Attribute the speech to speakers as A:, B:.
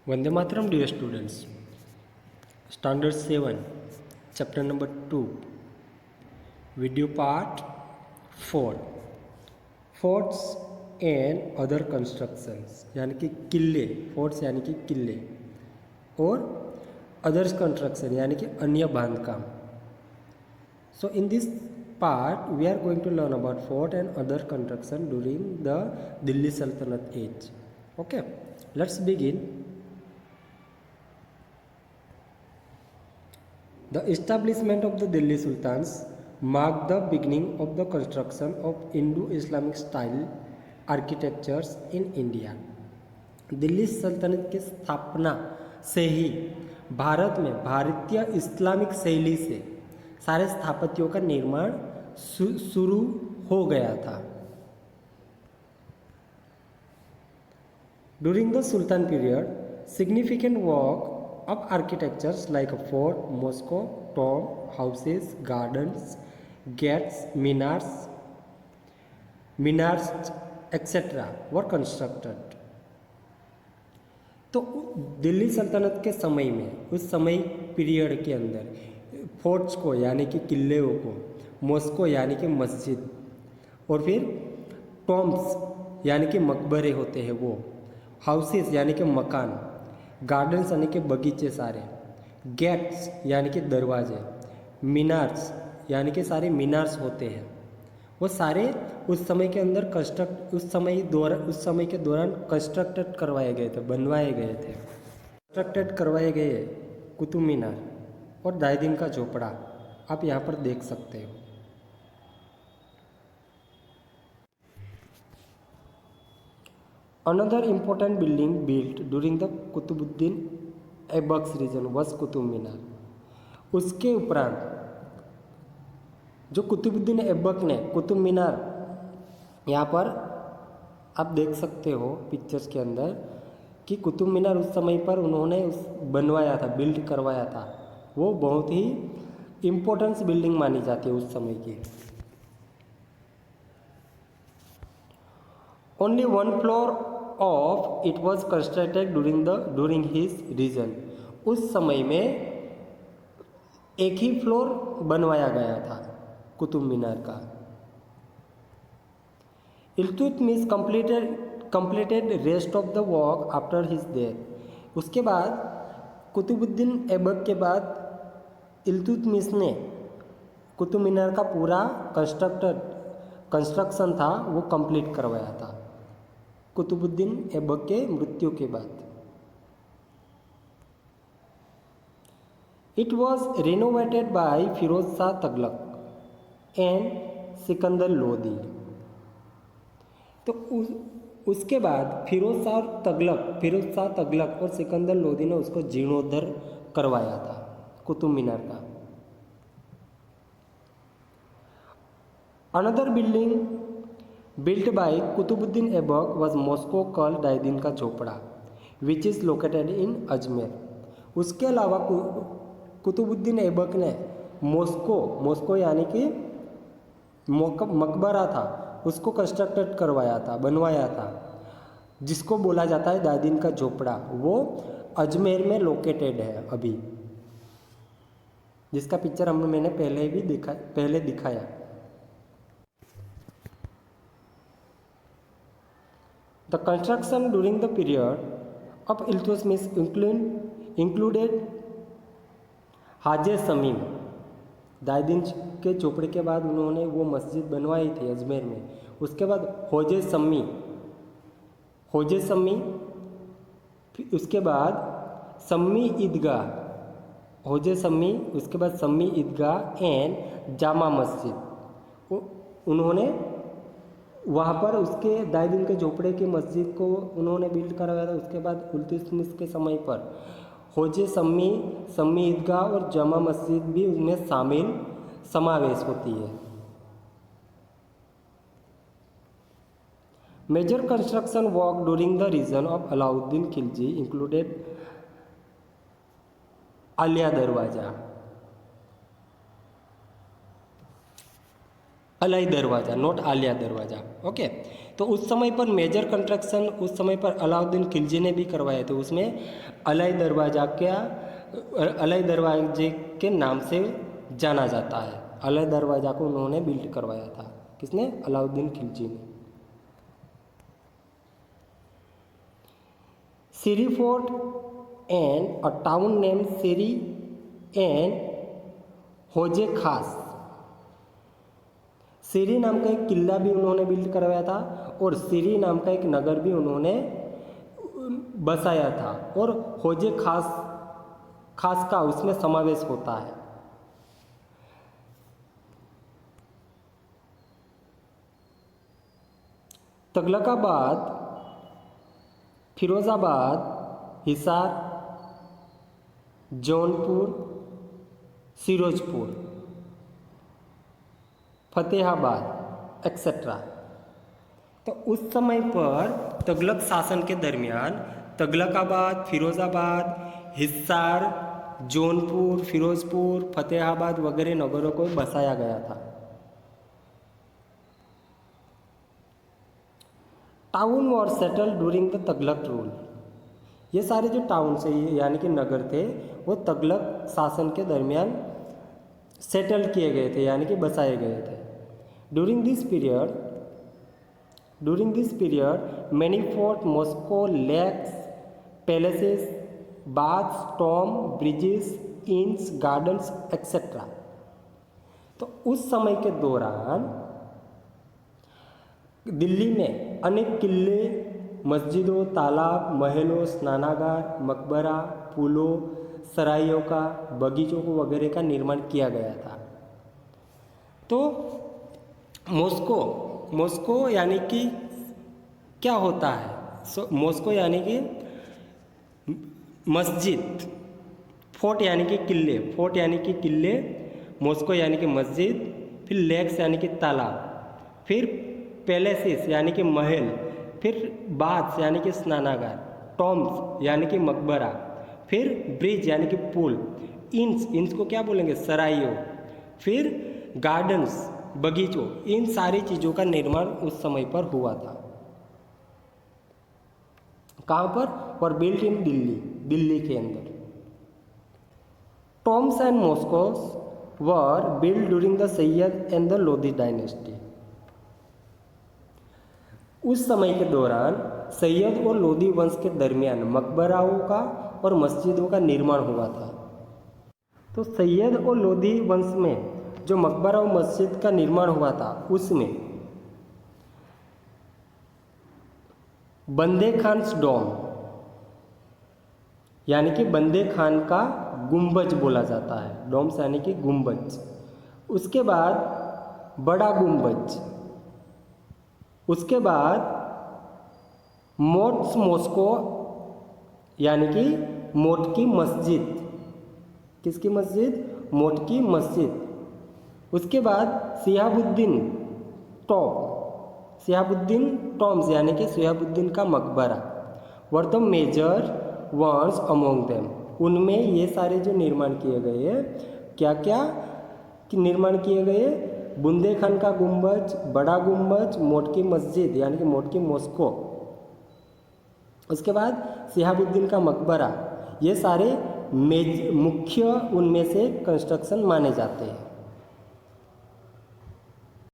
A: Vande Mataram, dear students. Standard 7, chapter number 2, video part 4, forts and other constructions, यानी कि किले, forts यानी कि किले और others construction यानी कि अन्य बांधकाम. So in this part we are going to learn about fort and other construction during the Delhi Sultanate age. Okay, let's begin. The establishment of the Delhi Sultans marked the beginning of the construction of Indo-Islamic style architectures in India. Delhi सल्तनत की स्थापना से ही भारत में भारतीय Islamic शैली से सारे स्थापत्यों का निर्माण शुरू हो गया था. During the Sultan period, significant work of architectures like a fort, Moscow, tomb, houses, gardens, gates, minarets, etc. were constructed. तो दिल्ली सल्तनत के समय में, उस समय पीरियड के अंदर फोर्ट्स को यानी कि किले को, मॉस्को यानी कि मस्जिद, और फिर टॉम्ब्स यानी कि मकबरे होते हैं वो, हाउसेस यानी कि मकान, गार्डन्स यानी कि बगीचे सारे, गेट्स यानी कि दरवाजे, मीनार्स यानी कि सारे मीनार्स होते हैं, वो सारे उस समय के अंदर उस समय के दौरान कंस्ट्रक्टेड करवाए गए थे, बनवाए गए थे. कंस्ट्रक्टेड करवाए गए कुतुब मीनार और दायदीन का झोपड़ा आप यहाँ पर देख सकते हो. Another important building built during the Qutbuddin Aibak's region was Qutub Minar. उसके उपरांत जो कुतुबुद्दीन ऐबक ने कुतुब मीनार, यहाँ पर आप देख सकते हो पिक्चर्स के अंदर कि कुतुब मीनार उस समय पर उन्होंने बनवाया था, बिल्ड करवाया था. वो बहुत ही इम्पोर्टेंस बिल्डिंग मानी जाती है उस समय की. Only one floor of it was constructed during his region. उस समय में एक ही फ्लोर बनवाया गया था कुतुब मीनार का. Iltutmish completed rest of the work after his death. उसके बाद कुतुबुद्दीन ऐबक के बाद इल्तुतमिश ने कुतुब मीनार का पूरा कंस्ट्रक्शन था वो कंप्लीट करवाया था कुतुबुद्दीन ऐबक के मृत्यु के बाद. It was renovated by Firoz Shah Tughlaq and Sikandar Lodi. तो उसके बाद फिरोज शाह तगलक और सिकंदर लोदी ने उसको जीर्णोद्धार करवाया था कुतुब मीनार का. Another building built by Qutubuddin Aibak was mosque called दायदीन का झोपड़ा which is located in Ajmer. उसके अलावा कुतुबुद्दीन ऐबक ने मॉस्को यानी कि मकबरा था उसको कंस्ट्रक्टेड करवाया था, बनवाया था, जिसको बोला जाता है दायदीन का झोपड़ा. वो अजमेर में लोकेटेड है अभी, जिसका पिक्चर मैंने पहले दिखाया. The construction during the period of Iltutmish included हाजे समीम. दायदीन के झोपड़े के बाद उन्होंने वो मस्जिद बनवाई थी अजमेर में. उसके बाद होजे सम्मी, उसके बाद सम्मी ईदगाह, होजे सम्मी, उसके बाद सम्मी ईदगाह एंड जामा मस्जिद. उन्होंने वहाँ पर उसके दायदीन के झोपड़े की मस्जिद को उन्होंने बिल्ड करवाया था. उसके बाद इल्तुतमिश के समय पर होजे सम्मी ईदगाह और जामा मस्जिद भी उनमें समावेश होती है. Major construction work during the region of Alauddin Khilji included Alai Darwaza. Alai दरवाज़ा, नॉट आलिया दरवाज़ा। ओके, तो उस समय पर मेजर कंस्ट्रक्शन उस समय पर अलाउद्दीन खिलजी ने भी करवाए थे। उसमें अलाई दरवाजे के नाम से जाना जाता है। अलाई दरवाज़ा को उन्होंने बिल्ड करवाया था। किसने? अलाउद्दीन खिलजी ने। Siri fort and a town name Siri and Hauz Khas. Siri नाम का एक किला भी उन्होंने बिल्ड करवाया था और सिरी नाम का एक नगर भी उन्होंने बसाया था और होजे खास का उसमें समावेश होता है। तगलकाबाद, फिरोजाबाद, हिसार, जौनपुर, सिरोजपुर, फतेहाबाद एक्सेट्रा। तो उस समय पर तगलक शासन के दरमियान तगलकाबाद, फिरोजाबाद, हिसार, जौनपुर, फिरोजपुर, फतेहाबाद वगैरह नगरों को बसाया गया था। Town were settle during the Tughlaq rule. ये सारे जो टाउन से यानी कि नगर थे वो तगलक शासन के दरमियान सेटल किए गए थे यानी कि बसाए गए थे। During this period many fort, mosques, lakes, palaces, baths, tombs, bridges, inns, gardens etcetera. तो उस समय के दौरान दिल्ली में अनेक किले, मस्जिदों, तालाब, महलों, स्नानागार, मकबरा, पुलों, सरायों का, बगीचों को वगैरह का निर्माण किया गया था। तो मॉस्को यानी कि क्या होता है? मॉस्को यानी कि मस्जिद, फोर्ट यानी कि किले, मॉस्को यानी कि मस्जिद, फिर लेक्स यानी कि तालाब, फिर पैलेसेस यानी कि महल, फिर बाथ्स यानी कि स्नानागार, टॉम्स यानी कि मकबरा, फिर ब्रिज यानी कि पुल, इंस को क्या बोलेंगे? सराइयों, फिर गार्डन्स बगीचों, इन सारी चीज़ों का निर्माण उस समय पर हुआ था। कहाँ पर? और बिल्ट इन दिल्ली के अंदर। Tombs and mosques were build during the Sayyid and the Lodi dynasty. उस समय के दौरान सैयद और लोधी वंश के दरमियान मकबराओं का और मस्जिदों का निर्माण हुआ था। तो सैयद और लोधी वंश में जो मकबरा और मस्जिद का निर्माण हुआ था उसमें बंदे खान्स डोम यानी कि बंदे खान का गुंबज बोला जाता है। डोम्स यानी कि गुंबज। उसके बाद बड़ा गुंबज, उसके बाद मॉस्को यानी कि मोट की मस्जिद। किसकी मस्जिद? मोट की मस्जिद। उसके बाद सिहाबुद्दीन टॉम्स यानी कि सिहाबुद्दीन का मकबरा were the major ones among them. उनमें ये सारे जो निर्माण किए गए क्या क्या निर्माण किए गए? बुंदे खान का गुंबज, बड़ा गुंबज, मोट की मस्जिद यानी कि मोट की मॉस्को, उसके बाद सिहाबुद्दीन का मकबरा। ये सारे मुख्य उनमें से कंस्ट्रक्शन माने जाते हैं।